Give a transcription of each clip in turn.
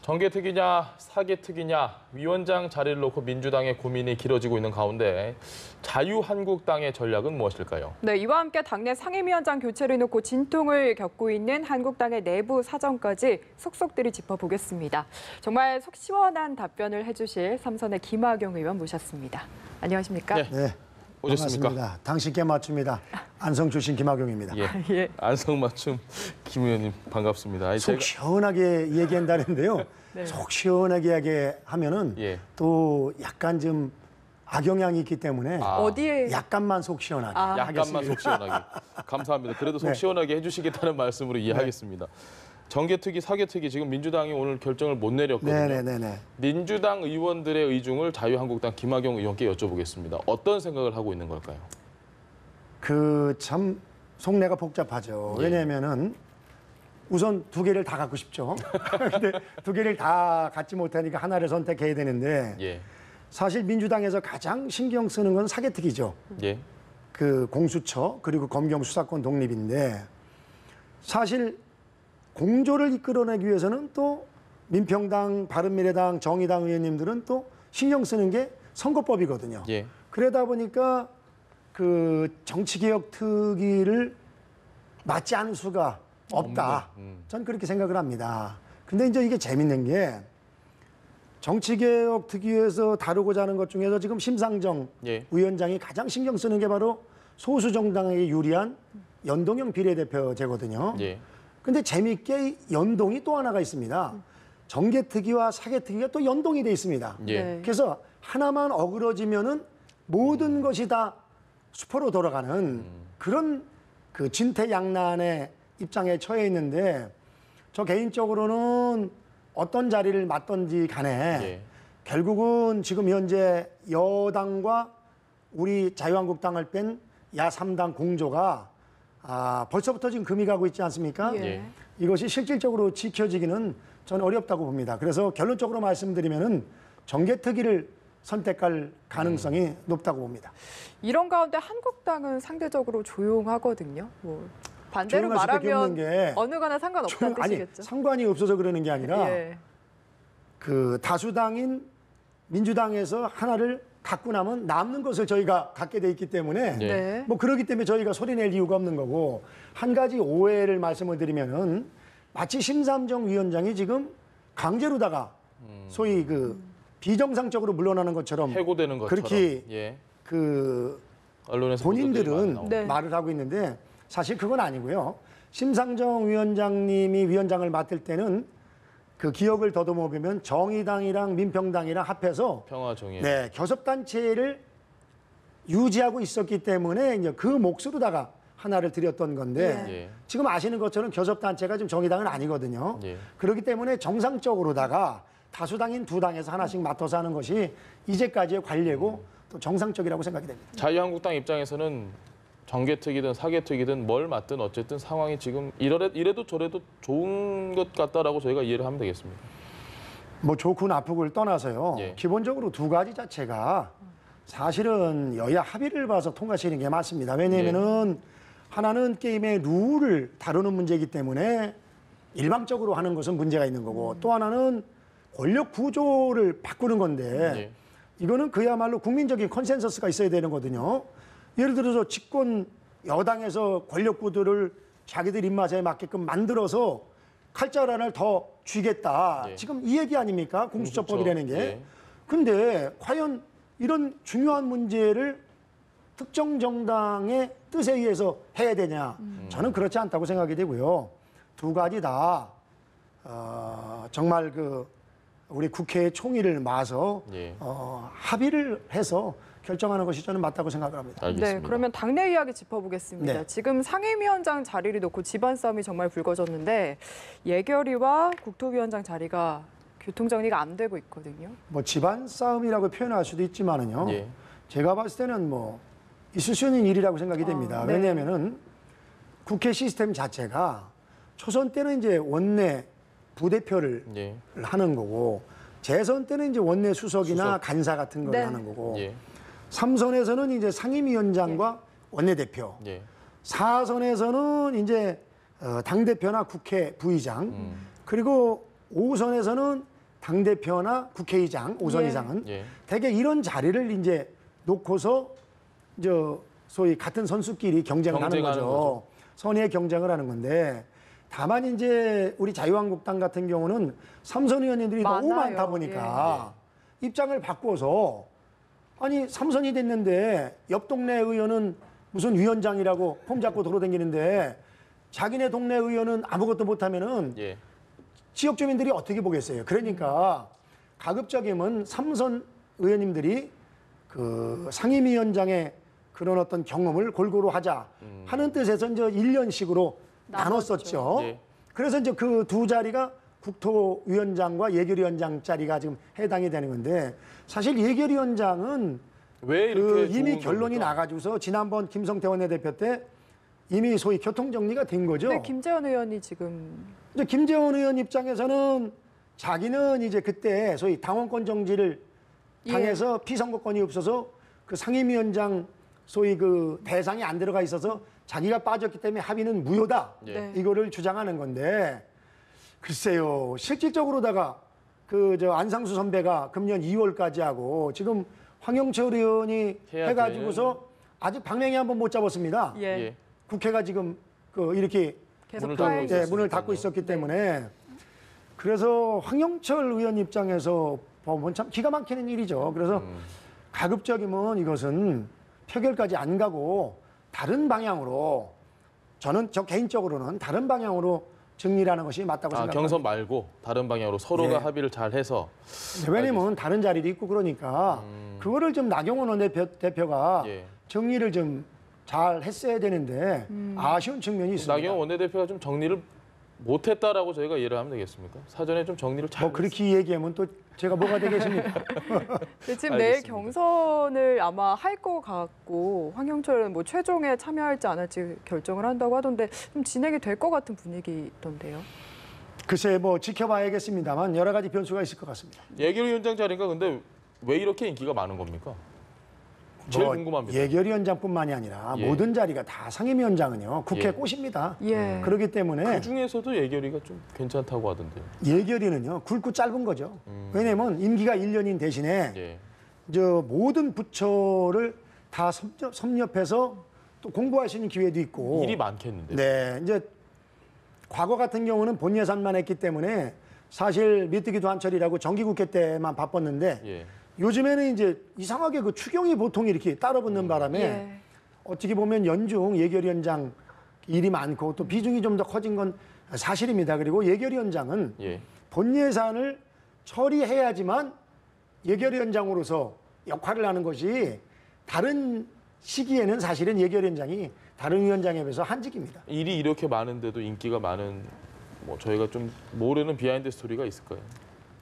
정계특위냐 사개특위냐 위원장 자리를 놓고 민주당의 고민이 길어지고 있는 가운데 자유한국당의 전략은 무엇일까요? 네, 이와 함께 당내 상임위원장 교체를 놓고 진통을 겪고 있는 한국당의 내부 사정까지 속속들이 짚어보겠습니다. 정말 속 시원한 답변을 해주실 삼선의 김학용 의원 모셨습니다. 안녕하십니까? 네. 오셨습니까? 반갑습니다. 당신께 맞춥니다. 안성 출신 김학용입니다. 예. 예. 안성맞춤 김 의원님 반갑습니다. 속 시원하게 얘기한다는데요. 네. 속 시원하게 하면은 예. 또 약간 좀 악영향이 있기 때문에 어디에? 약간만 속 시원하게 약간만 하겠습니다. 속 시원하게. 감사합니다. 그래도 속 네. 시원하게 해주시겠다는 말씀으로 이해하겠습니다. 정계특위, 사개특위 지금 민주당이 오늘 결정을 못 내렸거든요. 네네네. 민주당 의원들의 의중을 자유한국당 김학용 의원께 여쭤보겠습니다. 어떤 생각을 하고 있는 걸까요? 그 참 속내가 복잡하죠. 예. 왜냐하면은 우선 두 개를 다 갖고 싶죠. 근데 두 개를 다 갖지 못하니까 하나를 선택해야 되는데 예. 사실 민주당에서 가장 신경 쓰는 건 사개특위죠. 예. 그 공수처 그리고 검경 수사권 독립인데 사실 공조를 이끌어내기 위해서는 또 민평당, 바른미래당, 정의당 의원님들은 또 신경 쓰는 게 선거법이거든요. 예. 그러다 보니까 그 정치개혁 특위를 맞지 않을 수가 없다. 전 그렇게 생각을 합니다. 근데 이제 이게 재밌는 게 정치개혁 특위에서 다루고자 하는 것 중에서 지금 심상정 예. 위원장이 가장 신경 쓰는 게 바로 소수 정당에게 유리한 연동형 비례대표제거든요. 예. 근데 재미있게 연동이 또 하나가 있습니다. 정계특위와 사개특위가 또 연동이 돼 있습니다. 예. 네. 그래서 하나만 어그러지면은 모든 것이 다 수포로 돌아가는 그런 그 진퇴양난의 입장에 처해 있는데 저 개인적으로는 어떤 자리를 맡던지 간에 예. 결국은 지금 현재 여당과 우리 자유한국당을 뺀 야3당 공조가 벌써부터 지금 금이 가고 있지 않습니까? 예. 이것이 실질적으로 지켜지기는 저는 어렵다고 봅니다. 그래서 결론적으로 말씀드리면은 정계특위를 선택할 가능성이 높다고 봅니다. 이런 가운데 한국당은 상대적으로 조용하거든요. 뭐 반대로 조용할 수밖에 말하면 없는 게 어느 거나 상관없다는 아니 뜻이겠죠. 상관이 없어서 그러는 게 아니라 예. 그 다수당인 민주당에서 하나를 갖고 나면 남는 것을 저희가 갖게 돼 있기 때문에 예. 네. 뭐 그렇기 때문에 저희가 소리낼 이유가 없는 거고 한 가지 오해를 말씀을 드리면은 마치 심삼정 위원장이 지금 강제로다가 소위 그 비정상적으로 물러나는 것처럼 해고되는 것처럼. 그렇게 예. 그 언론에서 보도들이 많이 본인들은 나옵니다. 네. 말을 하고 있는데 사실 그건 아니고요. 심상정 위원장님이 위원장을 맡을 때는 그 기억을 더듬어 보면 정의당이랑 민평당이랑 합해서 평화정의. 네, 교섭단체를 유지하고 있었기 때문에 이제 그 몫으로다가 하나를 드렸던 건데 예. 지금 아시는 것처럼 교섭단체가 지금 정의당은 아니거든요. 예. 그렇기 때문에 정상적으로다가 다수당인 두 당에서 하나씩 맡아서 하는 것이 이제까지의 관례고 또 정상적이라고 생각이 됩니다. 자유한국당 입장에서는 정계특위든 사개특위든 뭘 맡든 어쨌든 상황이 지금 이래도 저래도 좋은 것 같다라고 저희가 이해를 하면 되겠습니다. 뭐 좋고 나쁘고를 떠나서요. 예. 기본적으로 두 가지 자체가 사실은 여야 합의를 봐서 통과시키는 게 맞습니다. 왜냐하면은 하나는 게임의 룰을 다루는 문제이기 때문에 일방적으로 하는 것은 문제가 있는 거고 또 하나는 권력 구조를 바꾸는 건데 예. 이거는 그야말로 국민적인 컨센서스가 있어야 되는 거거든요. 예를 들어서 집권 여당에서 권력 구도를 자기들 입맛에 맞게끔 만들어서 칼자루 하나를 더 쥐겠다. 예. 지금 이 얘기 아닙니까? 공수처법이라는 게. 예. 근데 과연 이런 중요한 문제를 특정 정당의 뜻에 의해서 해야 되냐? 저는 그렇지 않다고 생각이 되고요. 두 가지 다 정말 그 우리 국회의 총의를 마서 예. 합의를 해서 결정하는 것이 저는 맞다고 생각을 합니다. 알겠습니다. 네, 그러면 당내 이야기 짚어보겠습니다. 네. 지금 상임위원장 자리를 놓고 집안 싸움이 정말 불거졌는데 예결위와 국토위원장 자리가 교통정리가 안 되고 있거든요. 뭐 집안 싸움이라고 표현할 수도 있지만은요. 예. 제가 봤을 때는 뭐 있을 수 있는 일이라고 생각이 됩니다. 네. 왜냐하면은 국회 시스템 자체가 초선 때는 이제 원내 부대표를 예. 하는 거고 재선 때는 이제 원내 수석이나 수석. 간사 같은 걸 네. 하는 거고 예. 3선에서는 이제 상임위원장과 원내대표, 예. 4선에서는 이제 당대표나 국회 부의장, 그리고 5선에서는 당대표나 국회의장, 5선 예. 이상은 예. 대개 이런 자리를 이제 놓고서 소위 같은 선수끼리 경쟁을 하는 경쟁하는 거죠. 선의의 경쟁을 하는 건데 다만 이제 우리 자유한국당 같은 경우는 삼선 의원님들이 너무 많아요. 많다 보니까 입장을 바꿔서 아니 삼선이 됐는데 옆 동네 의원은 무슨 위원장이라고 폼 잡고 돌아다니는데 자기네 동네 의원은 아무것도 못하면은 예. 지역 주민들이 어떻게 보겠어요. 그러니까 가급적이면 삼선 의원님들이 그 상임위원장의 그런 어떤 경험을 골고루 하자 하는 뜻에서 이제 1년씩으로 나눴었죠. 예. 그래서 이제 그 두 자리가 국토위원장과 예결위원장 자리가 지금 해당이 되는 건데 사실 예결위원장은 왜 이렇게 이미 좋은 결론이 겁니까? 나가지고서 지난번 김성태 원내대표 때 이미 소위 교통 정리가 된 거죠. 근데 김재원 의원이 지금 이제 김재원 의원 입장에서는 자기는 이제 그때 소위 당원권 정지를 당해서 피선거권이 없어서 그 상임위원장 소위 그 대상이 안 들어가 있어서 자기가 빠졌기 때문에 합의는 무효다. 예. 네. 이거를 주장하는 건데 글쎄요. 실질적으로다가 그 안상수 선배가 금년 2월까지 하고 지금 황영철 의원이 해야 해가지고서 아직 방맹이 한번 못 잡았습니다. 예. 예. 국회가 지금 그 이렇게 계속 문을 파행. 닫고 문을 닫고 있었기 때문에 그래서 황영철 의원 입장에서 보면 참 기가 막히는 일이죠. 그래서 가급적이면 이것은 표결까지 안 가고 다른 방향으로 저는 저 개인적으로는 다른 방향으로 정리라는 것이 맞다고 생각합니다. 경선 말고 다른 방향으로 서로가 예. 합의를 잘 해서 왜냐면 다른 자리도 있고 그러니까 그거를 좀 나경원 원내대표가 예. 정리를 좀 잘 했어야 되는데 아쉬운 측면이 있습니다. 나경원 원내대표가 좀 정리를 못했다라고 저희가 이해를 하면 되겠습니까? 사전에 좀 정리를 잘 뭐 그렇게 얘기하면 또 제가 뭐가 되겠습니까? 근데 지금 내일 알겠습니다. 경선을 아마 할 것 같고 황영철은 뭐 최종에 참여할지 안 할지 결정을 한다고 하던데 좀 진행이 될 것 같은 분위기던데요. 글쎄 뭐 지켜봐야겠습니다만 여러 가지 변수가 있을 것 같습니다. 예결위원장 자리가 근데 왜 이렇게 인기가 많은 겁니까? 제일 뭐 궁금합니다. 예결위원장뿐만이 아니라 예. 모든 자리가 다 상임위원장은요 국회 예. 꽃입니다. 예. 그렇기 때문에 그 중에서도 예결위가 좀 괜찮다고 하던데요. 예결위는요 굵고 짧은 거죠. 왜냐하면 임기가 1년인 대신에 예. 모든 부처를 다 섭렵해서 또 공부할 수 있는 기회도 있고. 일이 많겠는데. 네, 이제 과거 같은 경우는 본 예산만 했기 때문에 사실 메뚜기도 한철이라고 정기국회 때만 바빴는데 예. 요즘에는 이제 이상하게 그 추경이 보통 이렇게 따라붙는 바람에 예. 어떻게 보면 연중 예결위원장 일이 많고 또 비중이 좀 더 커진 건 사실입니다. 그리고 예결위원장은 예. 본 예산을 처리해야지만 예결위원장으로서 역할을 하는 것이 다른 시기에는 사실은 예결위원장이 다른 위원장에 비해서 한직입니다. 일이 이렇게 많은데도 인기가 많은 뭐 저희가 좀 모르는 비하인드 스토리가 있을까요?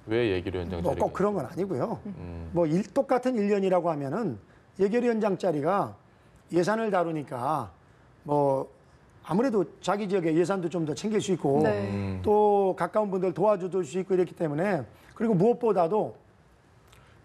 왜 예결위원장 뭐 자리가? 꼭 그런 건 아니고요. 뭐 똑같은 1년이라고 하면은 예결위원장 자리가 예산을 다루니까 뭐 아무래도 자기 지역의 예산도 좀 더 챙길 수 있고 네. 또 가까운 분들 도와줄 수 있고 이렇기 때문에 그리고 무엇보다도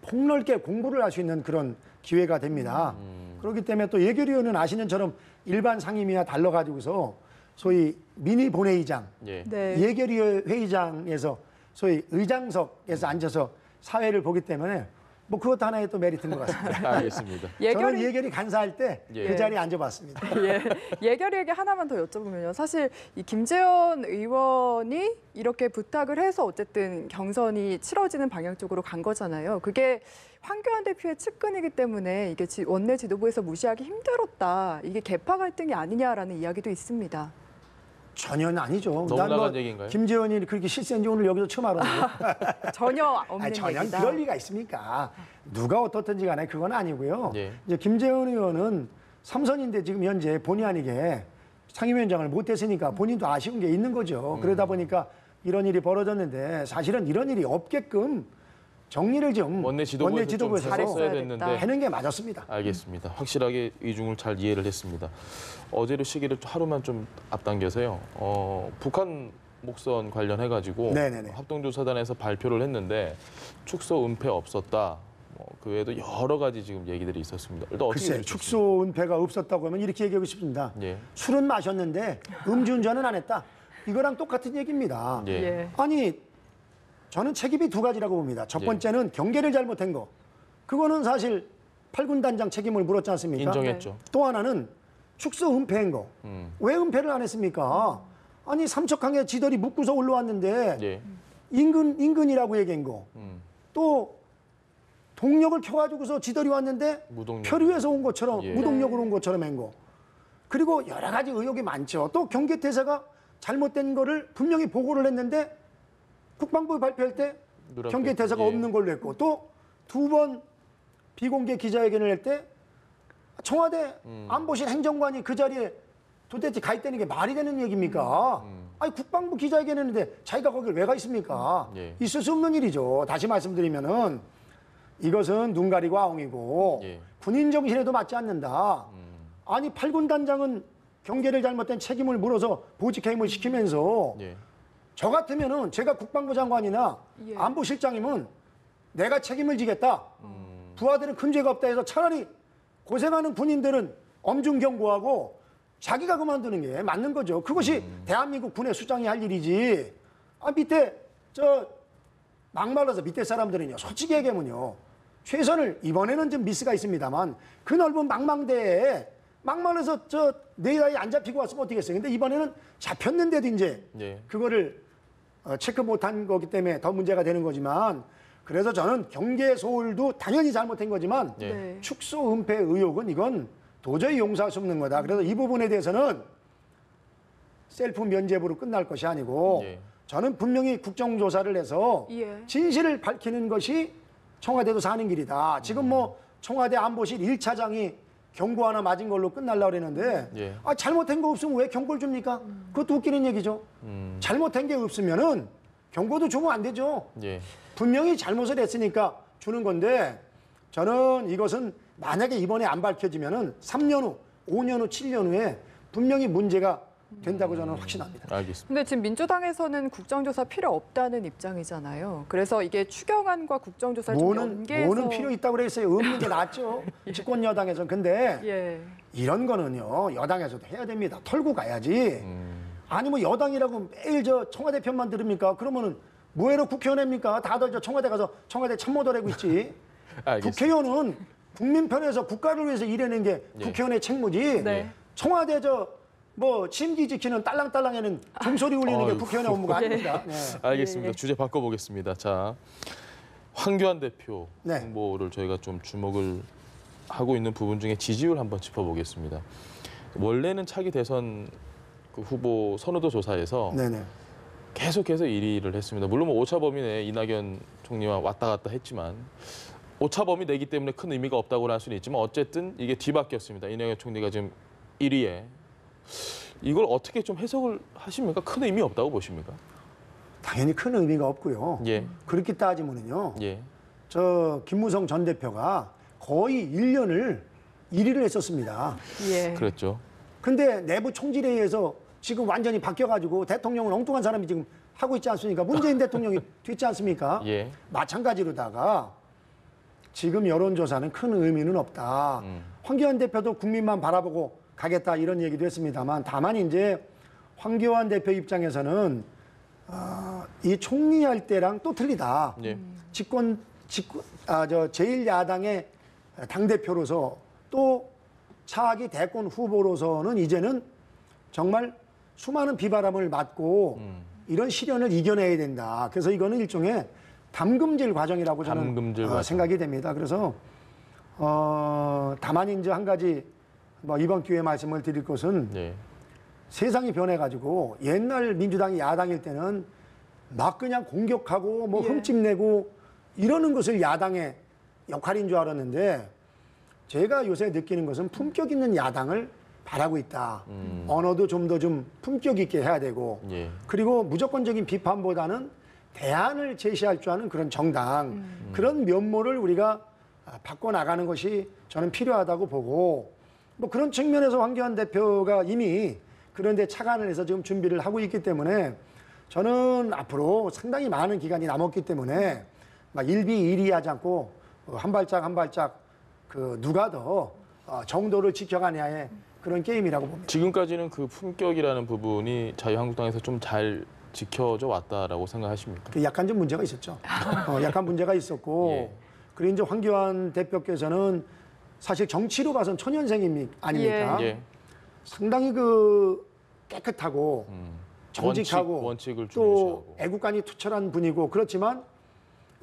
폭넓게 공부를 할 수 있는 그런 기회가 됩니다. 그렇기 때문에 또 예결위원은 아시는 처럼 일반 상임위와 달라가지고서 소위 미니 본회의장, 예. 네. 예결위 회의장에서 소위 의장석에서 앉아서 사회를 보기 때문에 뭐 그것도 하나의 또 메리트인 것 같습니다. 알겠습니다. 저는 예결위 간사할 때 그 예. 자리에 앉아봤습니다. 예. 예결위 얘기 하나만 더 여쭤보면요. 사실 이 김재원 의원이 이렇게 부탁을 해서 어쨌든 경선이 치러지는 방향 쪽으로 간 거잖아요. 그게 황교안 대표의 측근이기 때문에 이게 원내 지도부에서 무시하기 힘들었다. 이게 계파 갈등이 아니냐라는 이야기도 있습니다. 전혀 아니죠. 너무 난 나간 얘기인가요? 김재원이 그렇게 실세인지 오늘 여기서 처음 알았는데. 전혀 없는 아니, 전혀 얘기다. 그럴 리가 있습니까? 누가 어떻든지 간에 그건 아니고요. 예. 이제 김재원 의원은 삼선인데 지금 현재 본의 아니게 상임위원장을 못했으니까 본인도 아쉬운 게 있는 거죠. 그러다 보니까 이런 일이 벌어졌는데 사실은 이런 일이 없게끔 정리를 좀 원내 지도부에서 좀 지도부에서 잘했어야 됐다. 됐는데. 하는 게 맞았습니다. 알겠습니다. 확실하게 이중을 잘 이해를 했습니다. 어제로 시기를 하루만 좀 앞당겨서요. 북한 목선 관련해가지고 네네네. 합동조사단에서 발표를 했는데 축소 은폐 없었다. 그 외에도 여러 가지 지금 얘기들이 있었습니다. 일단 어떻게 글쎄, 들으셨습니까? 축소 은폐가 없었다고 하면 이렇게 얘기하고 싶습니다. 예. 술은 마셨는데 음주운전은 안 했다. 이거랑 똑같은 얘기입니다. 예. 예. 아니 저는 책임이 두 가지라고 봅니다. 첫 예. 번째는 경계를 잘못한 거. 그거는 사실 8군 단장 책임을 물었지 않습니까? 인정했죠. 또 하나는 축소 은폐한 거. 왜 은폐를 안 했습니까? 아니 삼척항에 지들이 묻고서 올라왔는데 예. 인근이라고 얘기한 거. 또 동력을 켜가지고서 지들이 왔는데 무동력. 표류해서 온 것처럼 예. 무동력으로 온 것처럼 한 거. 그리고 여러 가지 의혹이 많죠. 또 경계대사가 잘못된 거를 분명히 보고를 했는데 국방부 발표할 때 누락됐고, 경계대사가 예. 없는 걸로 했고 또 두 번 비공개 기자회견을 할 때 청와대 안보실 행정관이 그 자리에 도대체 가 있다는 게 말이 되는 얘기입니까? 아니 국방부 기자회견했는데 자기가 거길 왜 가 있습니까? 예. 있을 수 없는 일이죠. 다시 말씀드리면은 이것은 눈 가리고 아웅이고 예. 군인 정신에도 맞지 않는다. 아니 8군 단장은 경계를 잘못된 책임을 물어서 보직해임을 시키면서 예. 저 같으면은 제가 국방부 장관이나 예. 안보실장이면 내가 책임을 지겠다. 부하들은 큰 죄가 없다 해서 차라리 고생하는 군인들은 엄중 경고하고 자기가 그만두는 게 맞는 거죠. 그것이 대한민국 군의 수장이 할 일이지. 아 밑에 저 막말라서 밑에 사람들은요. 솔직히 얘기하면요. 최선을 이번에는 좀 미스가 있습니다만 그 넓은 망망대에 막말라서 저 내일아이 안 잡히고 왔으면 어떻겠어요. 근데 이번에는 잡혔는데도 이제 예. 그거를 체크 못한 거기 때문에 더 문제가 되는 거지만 그래서 저는 경계 소홀도 당연히 잘못한 거지만 예. 네. 축소 은폐 의혹은 이건 도저히 용서할 수 없는 거다. 그래서 이 부분에 대해서는 셀프 면죄부로 끝날 것이 아니고 예. 저는 분명히 국정조사를 해서 예. 진실을 밝히는 것이 청와대도 사는 길이다. 지금 뭐 청와대 안보실 1차장이 경고 하나 맞은 걸로 끝날라고 그랬는데 예. 아, 잘못한 거 없으면 왜 경고를 줍니까? 그것도 웃기는 얘기죠. 잘못한 게 없으면은 경고도 주면 안 되죠. 예. 분명히 잘못을 했으니까 주는 건데 저는 이것은 만약에 이번에 안 밝혀지면은 3년 후, 5년 후, 7년 후에 분명히 문제가 된다고 저는 확신합니다. 알겠습니다. 근데 지금 민주당에서는 국정조사 필요 없다는 입장이잖아요. 그래서 이게 추경안과 국정조사를 좀 연계해서 뭐는 필요 있다고 그랬어요. 없는 게 낫죠. 집권 여당에서는. 근데 예. 이런 거는요. 여당에서도 해야 됩니다. 털고 가야지. 아니 뭐 여당이라고 매일 저 청와대 편만 들읍니까? 그러면은 뭐해로 국회의원입니까? 다들 저 청와대 가서 청와대 참모들하고 있지. 알겠습니다. 국회의원은 국민 편에서 국가를 위해서 일하는 게 예. 국회의원의 책무지. 네. 청와대 뭐 심기 지키는 딸랑딸랑에는 종소리 울리는 게 어휴. 국회의원의 업무가 아닙니다. 네. 알겠습니다. 주제 바꿔보겠습니다. 자, 황교안 대표 네. 후보를 저희가 좀 주목을 하고 있는 부분 중에 지지율 한번 짚어보겠습니다. 원래는 차기 대선 그 후보 선호도 조사에서 네네. 계속해서 1위를 했습니다. 물론 뭐 오차 범위 내에 이낙연 총리와 왔다 갔다 했지만 오차 범위 내기 때문에 큰 의미가 없다고 할 수는 있지만 어쨌든 이게 뒤바뀌었습니다. 이낙연 총리가 지금 1위에 이걸 어떻게 좀 해석을 하십니까? 큰 의미 없다고 보십니까? 당연히 큰 의미가 없고요. 예, 그렇게 따지면은요. 예, 저 김무성 전 대표가 거의 1년을 1위를 했었습니다. 예. 그랬죠. 근데 내부 총질회의에서 지금 완전히 바뀌어가지고 대통령은 엉뚱한 사람이 지금 하고 있지 않습니까? 문재인 대통령이 됐지 않습니까? 예, 마찬가지로다가 지금 여론조사는 큰 의미는 없다. 황교안 대표도 국민만 바라보고 가겠다 이런 얘기도 했습니다만 다만 이제 황교안 대표 입장에서는 이 총리할 때랑 또 틀리다. 예, 제1야당의 당대표로서 또 차기 대권 후보로서는 이제는 정말 수많은 비바람을 맞고 이런 시련을 이겨내야 된다. 그래서 이거는 일종의 담금질 과정이라고 저는 담금질 과정. 생각이 됩니다. 그래서 다만 이제 한 가지 뭐 이번 기회에 말씀을 드릴 것은 예, 세상이 변해가지고 옛날 민주당이 야당일 때는 막 그냥 공격하고 뭐 예. 흠집내고 이러는 것을 야당의 역할인 줄 알았는데 제가 요새 느끼는 것은 품격 있는 야당을 바라고 있다. 언어도 좀 더 좀 품격 있게 해야 되고 예, 그리고 무조건적인 비판보다는 대안을 제시할 줄 아는 그런 정당 그런 면모를 우리가 바꿔나가는 것이 저는 필요하다고 보고 뭐 그런 측면에서 황교안 대표가 이미 그런데 착안을 해서 지금 준비를 하고 있기 때문에 저는 앞으로 상당히 많은 기간이 남았기 때문에 막 일비일이하지 않고 한 발짝 한 발짝 그 누가 더 정도를 지켜가냐의 그런 게임이라고 봅니다. 지금까지는 그 품격이라는 부분이 자유한국당에서 좀 잘 지켜져 왔다라고 생각하십니까? 그 약간 좀 문제가 있었죠. 약간 문제가 있었고 예. 그리고 이제 황교안 대표께서는 사실 정치로 봐선 초년생입니까 아닙니까? 예. 상당히 그 깨끗하고 정직하고 원칙을 또 중요시하고. 애국관이 투철한 분이고 그렇지만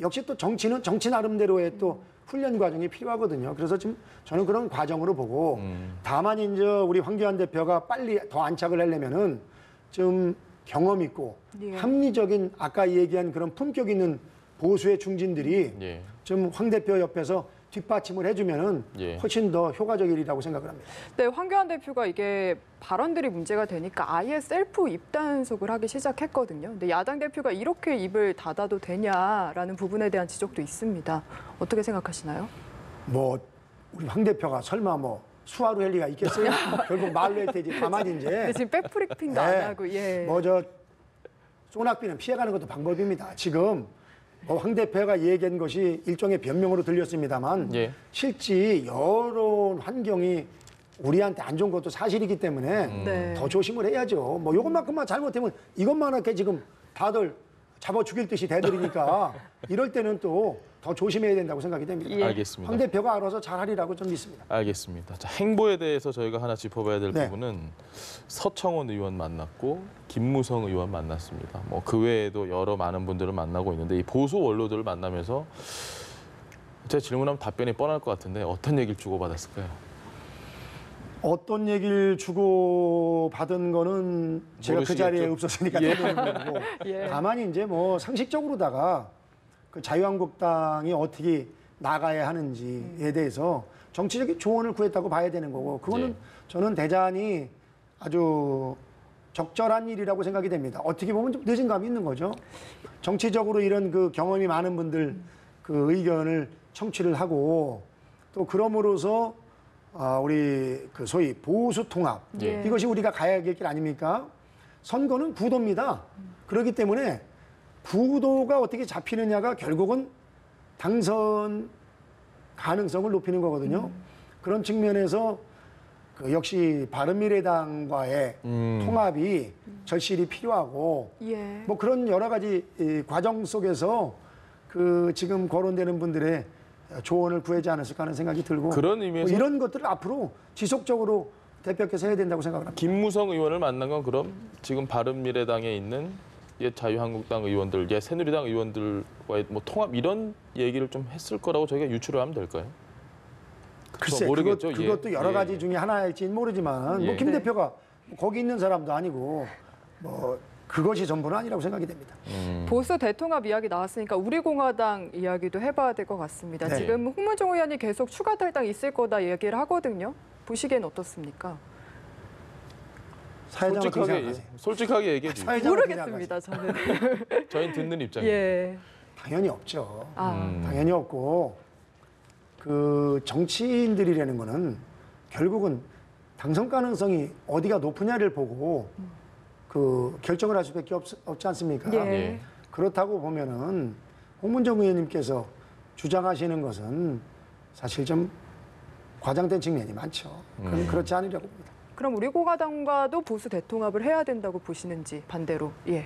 역시 또 정치는 정치 나름대로의 또 훈련 과정이 필요하거든요. 그래서 지금 저는 그런 과정으로 보고 다만 이제 우리 황교안 대표가 빨리 더 안착을 하려면은 좀 경험 있고 예. 합리적인 아까 얘기한 그런 품격 있는 보수의 중진들이 예. 좀 황 대표 옆에서 뒷받침을 해주면은 예. 훨씬 더 효과적이라고 생각을 합니다. 네, 황교안 대표가 이게 발언들이 문제가 되니까 아예 셀프 입단속을 하기 시작했거든요. 근데 야당 대표가 이렇게 입을 닫아도 되냐라는 부분에 대한 지적도 있습니다. 어떻게 생각하시나요? 뭐 우리 황 대표가 설마 뭐 수하루 할 리가 있겠어요? 결국 말로 할 테지 가만히 이제 근데 지금 백프리핑도 안 하고 예. 뭐 저 소낙비는 피해가는 것도 방법입니다. 지금 뭐 황 대표가 얘기한 것이 일종의 변명으로 들렸습니다만 예. 실제 여론 환경이 우리한테 안 좋은 것도 사실이기 때문에 네. 더 조심을 해야죠. 뭐 이것만큼만 잘못하면 이것만 이렇게 지금 다들 잡아 죽일 듯이 대들이니까 이럴 때는 또 더 조심해야 된다고 생각이 됩니다. 예. 알겠습니다. 황 대표가 알아서 잘하리라고 좀 믿습니다. 알겠습니다. 자, 행보에 대해서 저희가 하나 짚어봐야 될 네. 부분은 서청원 의원 만났고 김무성 의원 만났습니다. 뭐 그 외에도 여러 많은 분들을 만나고 있는데 이 보수 원로들을 만나면서 제가 질문하면 답변이 뻔할 것 같은데 어떤 얘기를 주고받았을까요? 어떤 얘기를 주고 받은 거는 제가 그 모르시겠죠? 자리에 없었으니까 예. 모르는 거고 예. 다만 이제 뭐 상식적으로다가 그 자유한국당이 어떻게 나가야 하는지에 대해서 정치적인 조언을 구했다고 봐야 되는 거고 그거는 예. 저는 대단히 아주 적절한 일이라고 생각이 됩니다. 어떻게 보면 좀 늦은 감이 있는 거죠. 정치적으로 이런 그 경험이 많은 분들 그 의견을 청취를 하고 또 그럼으로써 우리 그 소위 보수 통합 예. 이것이 우리가 가야 할 길 아닙니까? 선거는 구도입니다. 그렇기 때문에 구도가 어떻게 잡히느냐가 결국은 당선 가능성을 높이는 거거든요. 그런 측면에서 그 역시 바른미래당과의 통합이 절실히 필요하고 예. 뭐 그런 여러 가지 이 과정 속에서 그 지금 거론되는 분들의 조언을 구하지 않았을까 하는 생각이 들고 그런 의미에서 뭐 이런 것들을 앞으로 지속적으로 대표께서 해야 된다고 생각을 합니다. 김무성 의원을 만난 건 그럼 지금 바른미래당에 있는 옛 자유한국당 의원들, 옛 새누리당 의원들과의 뭐 통합 이런 얘기를 좀 했을 거라고 저희가 유추를 하면 될까요? 글쎄 모르겠죠. 그것도 예. 여러 예. 가지 중에 하나일지는 모르지만 예. 뭐 김 네. 대표가 거기 있는 사람도 아니고 뭐 그것이 전부는 아니라고 생각이 됩니다. 보수 대통합 이야기 나왔으니까 우리공화당 이야기도 해봐야 될 것 같습니다. 네. 지금 홍문종 의원이 계속 추가 탈당 있을 거다 얘기를 하거든요. 보시기엔 어떻습니까? 사회자는 어떻게 생각하세요? 솔직하게 얘기해 주세요. 사회자는 어떻게 모르겠습니다. 저는. 저희는 듣는 입장이에요. 예. 당연히 없죠. 아. 당연히 없고 그 정치인들이라는 거는 결국은 당선 가능성이 어디가 높으냐를 보고 그 결정을 할 수밖에 없지 않습니까? 예. 예. 그렇다고 보면은 홍문정 의원님께서 주장하시는 것은 사실 좀 과장된 측면이 많죠. 그건 그렇지 않으려고 봅니다. 그럼 우리공화당과도 보수 대통합을 해야 된다고 보시는지 반대로. 예.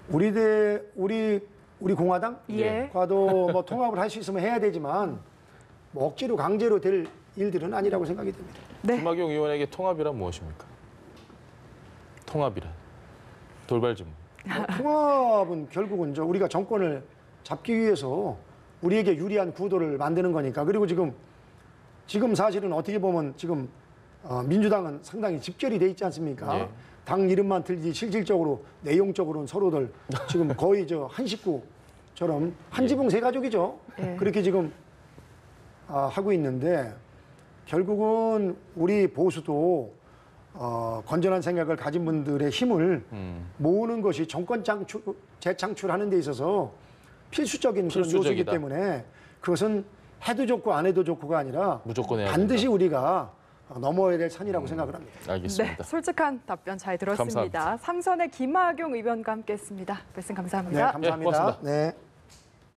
우리 공화당 예. 과도 뭐 통합을 할 수 있으면 해야 되지만 뭐 억지로 강제로 될 일들은 아니라고 생각이 됩니다. 네. 김학용 의원에게 통합이란 무엇입니까? 통합이란 돌발 질문. 통합은 결국은 우리가 정권을 잡기 위해서 우리에게 유리한 구도를 만드는 거니까. 그리고 지금 사실은 어떻게 보면 지금 민주당은 상당히 집결이 돼 있지 않습니까? 예. 당 이름만 들지 실질적으로 내용적으로는 서로들 지금 거의 한 식구처럼 한 지붕 세 가족이죠. 예. 그렇게 지금 하고 있는데 결국은 우리 보수도 건전한 생각을 가진 분들의 힘을 모으는 것이 정권 재창출하는 데 있어서 필수적인 그런 요소이기 필수적이다. 때문에 그것은 해도 좋고 안 해도 좋고가 아니라 무조건 해야 반드시 우리가 넘어야 될 산이라고 생각을 합니다. 네, 알겠습니다. 솔직한 답변 잘 들었습니다. 감사합니다. 삼선의 김학용 의원과 함께했습니다. 말씀 감사합니다. 네, 감사합니다. 고맙습니다. 네.